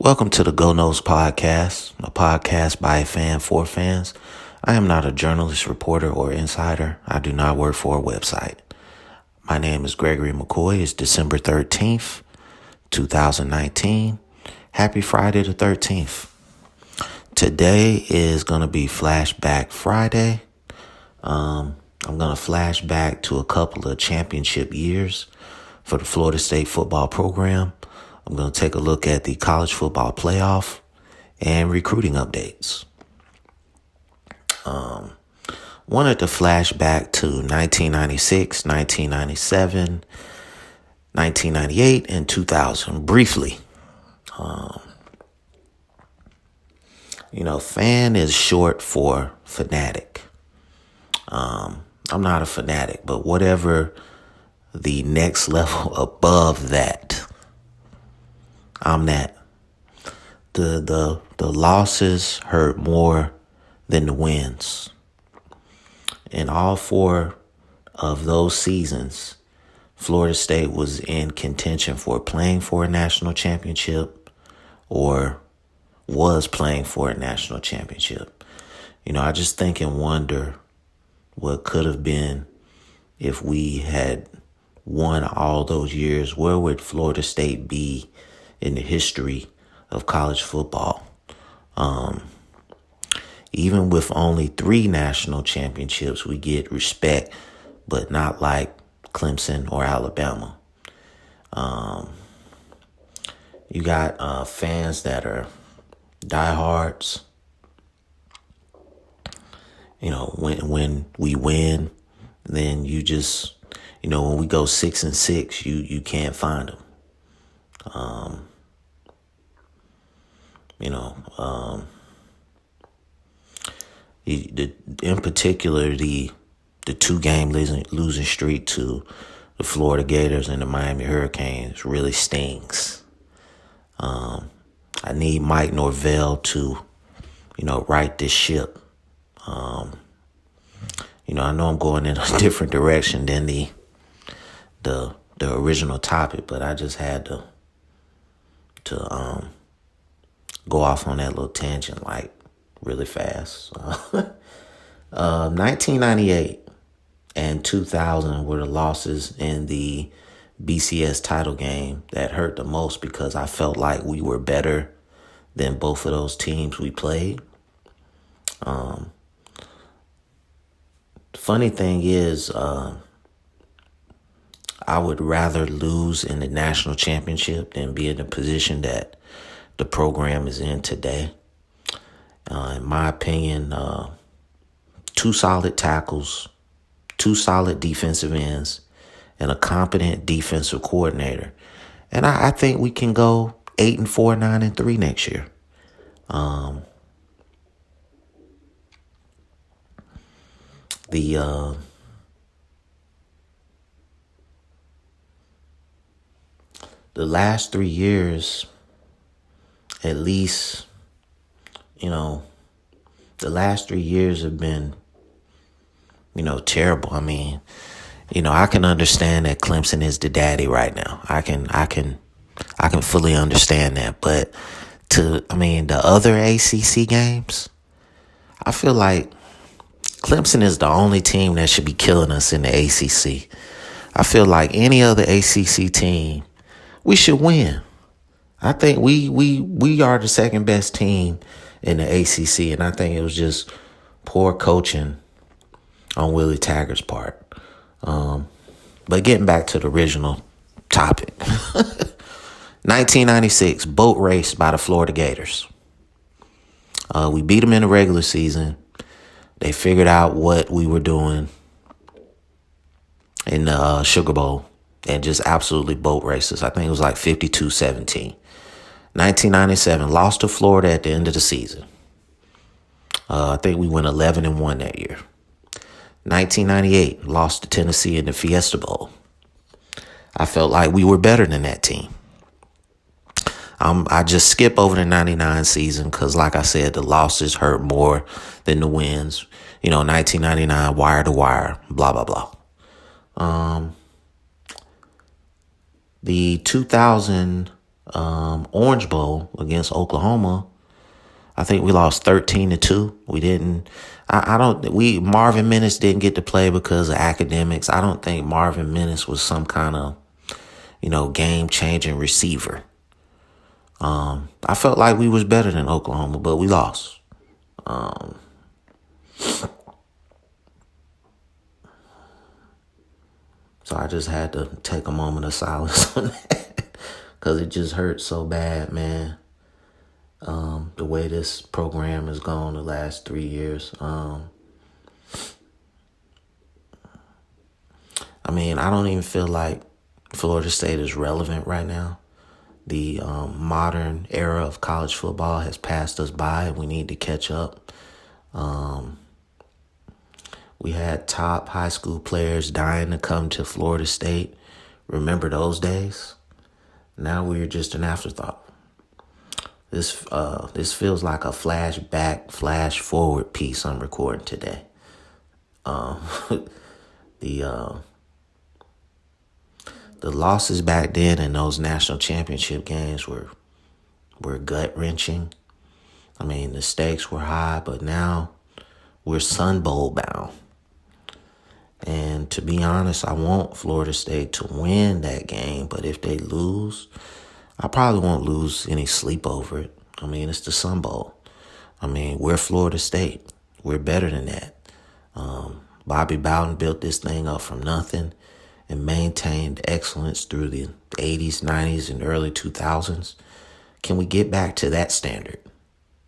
Welcome to the Noles Podcast, a podcast by a fan for fans. I am not a journalist, reporter, or insider. I do not work for a website. My name is Gregory McCoy. It's December 13th, 2019. Happy Friday the 13th. Today is going to be Flashback Friday. I'm going to flash back to a couple of championship years for the Florida State football program. I'm going to take a look at the college football playoff and recruiting updates. Wanted to flash back to 1996, 1997, 1998, and 2000 briefly. Fan is short for fanatic. I'm not a fanatic, but whatever the next level above that, I'm that. The losses hurt more than the wins. In all four of those seasons, Florida State was in contention for playing for a national championship or was playing for a national championship. I just think and wonder what could have been if we had won all those years. Where would Florida State be in the history of college football? Even with only 3 national championships, we get respect, but not like Clemson or Alabama. You got fans that are diehards. When we win, then you just, when we go 6-6, you can't find them. In particular, the 2-game losing streak to the Florida Gators and the Miami Hurricanes really stings. I need Mike Norvell to, right this ship. I know I'm going in a different direction than the original topic, but I just had to go off on that little tangent really fast. 1998 and 2000 were the losses in the BCS title game that hurt the most because I felt like we were better than both of those teams we played. Funny thing is, I would rather lose in the national championship than be in the position that the program is in today. In my opinion, 2 solid tackles, 2 solid defensive ends, and a competent defensive coordinator. And I think we can go 8-4, 9-3 next year. The last 3 years, at least, the last 3 years have been, terrible. I mean, I can understand that Clemson is the daddy right now. I can fully understand that. But the other ACC games, I feel like Clemson is the only team that should be killing us in the ACC. I feel like any other ACC team, we should win. I think we are the second best team in the ACC, and I think it was just poor coaching on Willie Taggart's part. But getting back to the original topic. 1996, boat race by the Florida Gators. We beat them in the regular season. They figured out what we were doing in the Sugar Bowl and just absolutely boat races. I think it was like 52-17. 1997, lost to Florida at the end of the season. I think we went 11-1 that year. 1998, lost to Tennessee in the Fiesta Bowl. I felt like we were better than that team. I just skip over the 99 season because, like I said, the losses hurt more than the wins. 1999, wire to wire, blah, blah, blah. The 2000 Orange Bowl against Oklahoma, I think we lost 13-2. We didn't. Marvin Minnis didn't get to play because of academics. I don't think Marvin Minnis was some kind of, game changing receiver. I felt like we was better than Oklahoma, but we lost. So I just had to take a moment of silence on that because it just hurt so bad, man. The way this program has gone the last 3 years. I don't even feel like Florida State is relevant right now. The modern era of college football has passed us by, and we need to catch up. We had top high school players dying to come to Florida State. Remember those days? Now we're just an afterthought. This feels like a flashback, flash forward piece I'm recording today. The losses back then in those national championship games were gut wrenching. The stakes were high, but now we're Sun Bowl bound. And to be honest, I want Florida State to win that game, but if they lose, I probably won't lose any sleep over it. It's the Sun Bowl. We're Florida State. We're better than that. Bobby Bowden built this thing up from nothing and maintained excellence through the 80s, 90s, and early 2000s. Can we get back to that standard?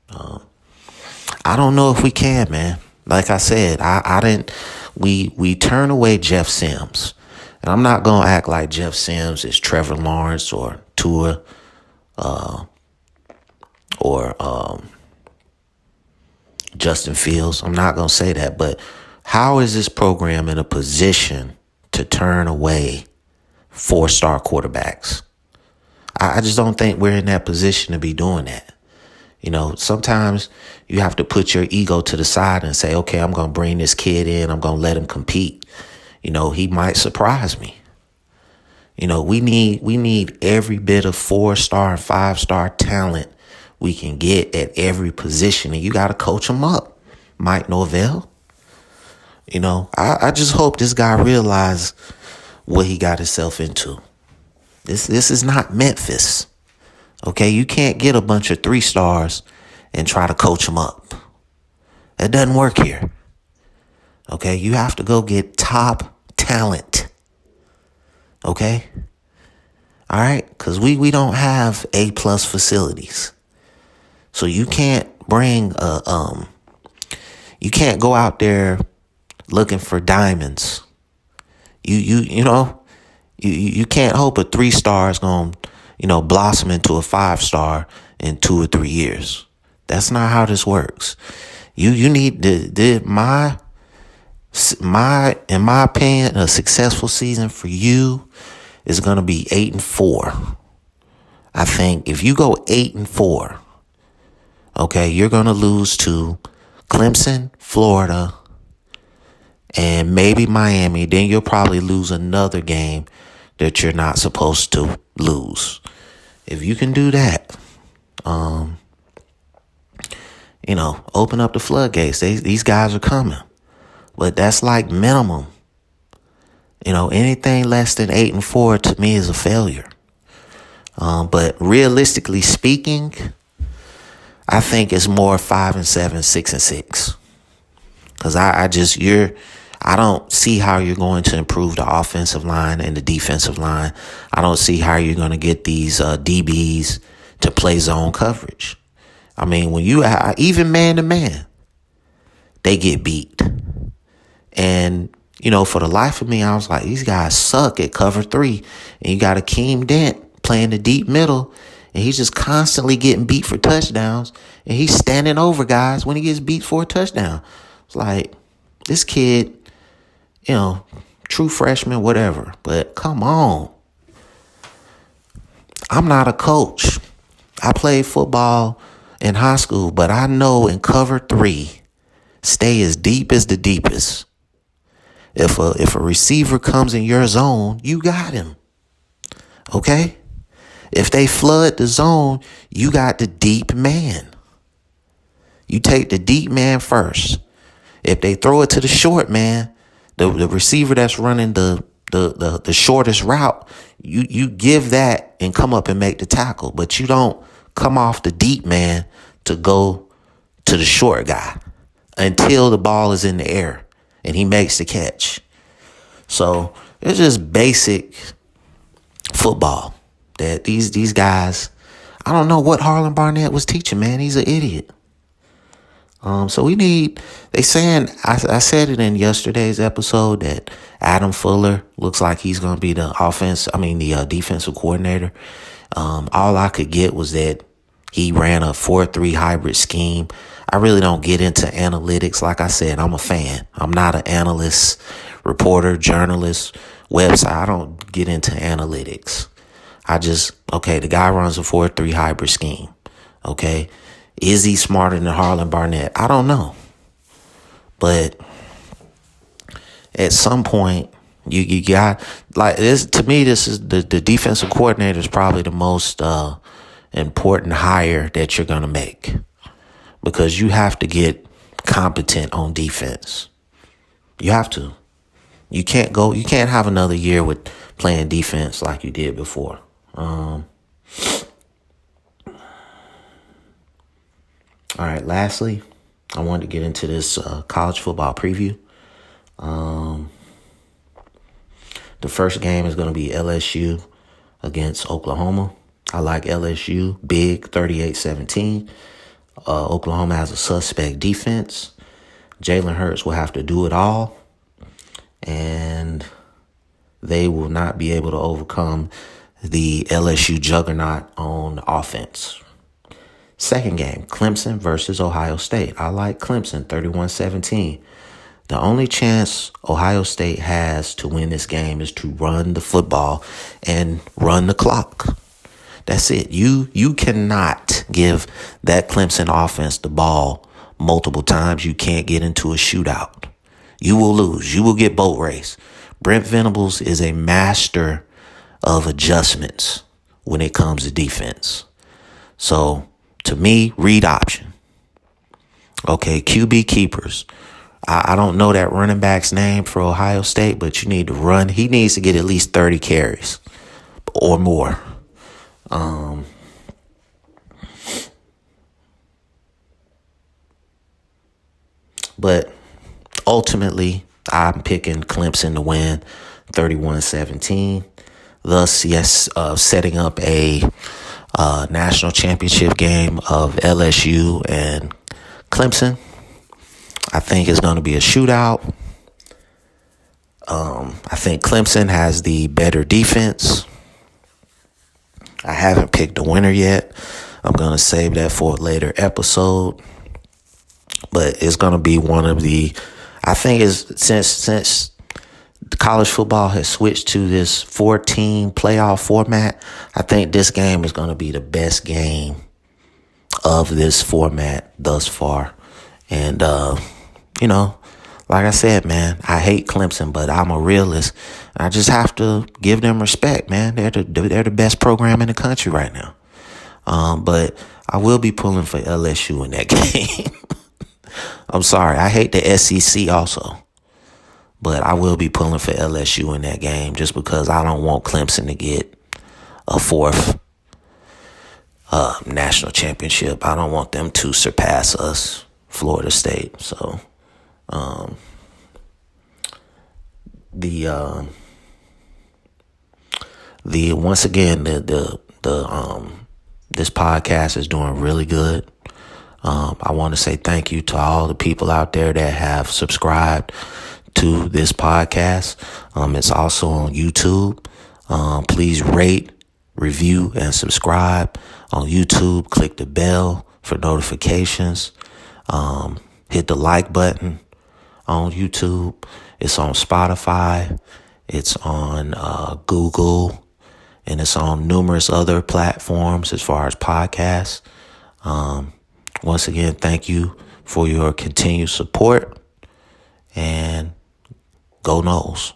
I don't know if we can, man. Like I said, we turn away Jeff Sims. And I'm not going to act like Jeff Sims is Trevor Lawrence or Tua or Justin Fields. I'm not going to say that. But how is this program in a position to turn away 4-star quarterbacks? I just don't think we're in that position to be doing that. Sometimes you have to put your ego to the side and say, okay, I'm going to bring this kid in. I'm going to let him compete. He might surprise me. We need every bit of 4-star and 5-star talent we can get at every position. And you got to coach them up, Mike Norvell. I just hope this guy realizes what he got himself into. This is not Memphis. Okay, you can't get a bunch of 3-stars and try to coach them up. That doesn't work here. Okay, you have to go get top talent. Okay? All right? Because we don't have A+ facilities. So you can't you can't go out there looking for diamonds. You can't hope a 3-star is going to blossom into a 5-star in 2 or 3 years. That's not how this works. You need in my opinion, a successful season for you is going to be 8-4. I think if you go 8-4, okay, you're going to lose to Clemson, Florida, and maybe Miami. Then you'll probably lose another game that you're not supposed to lose. If you can do that, open up the floodgates. These guys are coming. But that's like minimum. Anything less than 8-4 to me is a failure. But realistically speaking, I think it's more 5-7, 6-6. Because I don't see how you're going to improve the offensive line and the defensive line. I don't see how you're going to get these DBs to play zone coverage. When you even man to man, they get beat. And, for the life of me, I was like, these guys suck at cover 3. And you got Akeem Dent playing the deep middle, and he's just constantly getting beat for touchdowns. And he's standing over guys when he gets beat for a touchdown. It's like, this kid, true freshman, whatever. But come on. I'm not a coach. I played football in high school, but I know in cover 3, stay as deep as the deepest. If a receiver comes in your zone, you got him. Okay? If they flood the zone, you got the deep man. You take the deep man first. If they throw it to the short man, the receiver that's running the shortest route, you give that and come up and make the tackle. But you don't come off the deep man to go to the short guy until the ball is in the air and he makes the catch. So it's just basic football that these guys, I don't know what Harlan Barnett was teaching, man. He's an idiot. So they saying, I said it in yesterday's episode that Adam Fuller looks like he's going to be the defensive coordinator. All I could get was that he ran a 4-3 hybrid scheme. I really don't get into analytics. Like I said, I'm a fan. I'm not an analyst, reporter, journalist, website. I don't get into analytics. The guy runs a 4-3 hybrid scheme. Okay. Is he smarter than Harlan Barnett? I don't know. But at some point, you got, like this, to me, this is the defensive coordinator is probably the most important hire that you're going to make, because you have to get competent on defense. You have to. You can't have another year with playing defense like you did before. All right, lastly, I wanted to get into this college football preview. The first game is going to be LSU against Oklahoma. I like LSU big, 38-17. Oklahoma has a suspect defense. Jalen Hurts will have to do it all, and they will not be able to overcome the LSU juggernaut on offense. Second game, Clemson versus Ohio State. I like Clemson, 31-17. The only chance Ohio State has to win this game is to run the football and run the clock. That's it. You cannot give that Clemson offense the ball multiple times. You can't get into a shootout. You will lose. You will get boat race. Brent Venables is a master of adjustments when it comes to defense. So, to me, read option. Okay, QB keepers. I don't know that running back's name for Ohio State, but you need to run. He needs to get at least 30 carries or more. But ultimately, I'm picking Clemson to win 31-17. Thus, yes, setting up a national championship game of LSU and Clemson. I think it's going to be a shootout. I think Clemson has the better defense. I haven't picked a winner yet. I'm going to save that for a later episode. But it's going to be one of the, I think since college football has switched to this 14 playoff format, I think this game is going to be the best game of this format thus far. And, like I said, man, I hate Clemson, but I'm a realist. I just have to give them respect, man. They're the best program in the country right now. But I will be pulling for LSU in that game. I'm sorry. I hate the SEC also. But I will be pulling for LSU in that game just because I don't want Clemson to get a fourth national championship. I don't want them to surpass us, Florida State. So, once again, this podcast is doing really good. I want to say thank you to all the people out there that have subscribed to this podcast. It's also on YouTube. Please rate, review, and subscribe on YouTube. Click the bell for notifications. Hit the like button on YouTube. It's on Spotify. It's on Google. And it's on numerous other platforms as far as podcasts. Once again, thank you for your continued support. And go Noles.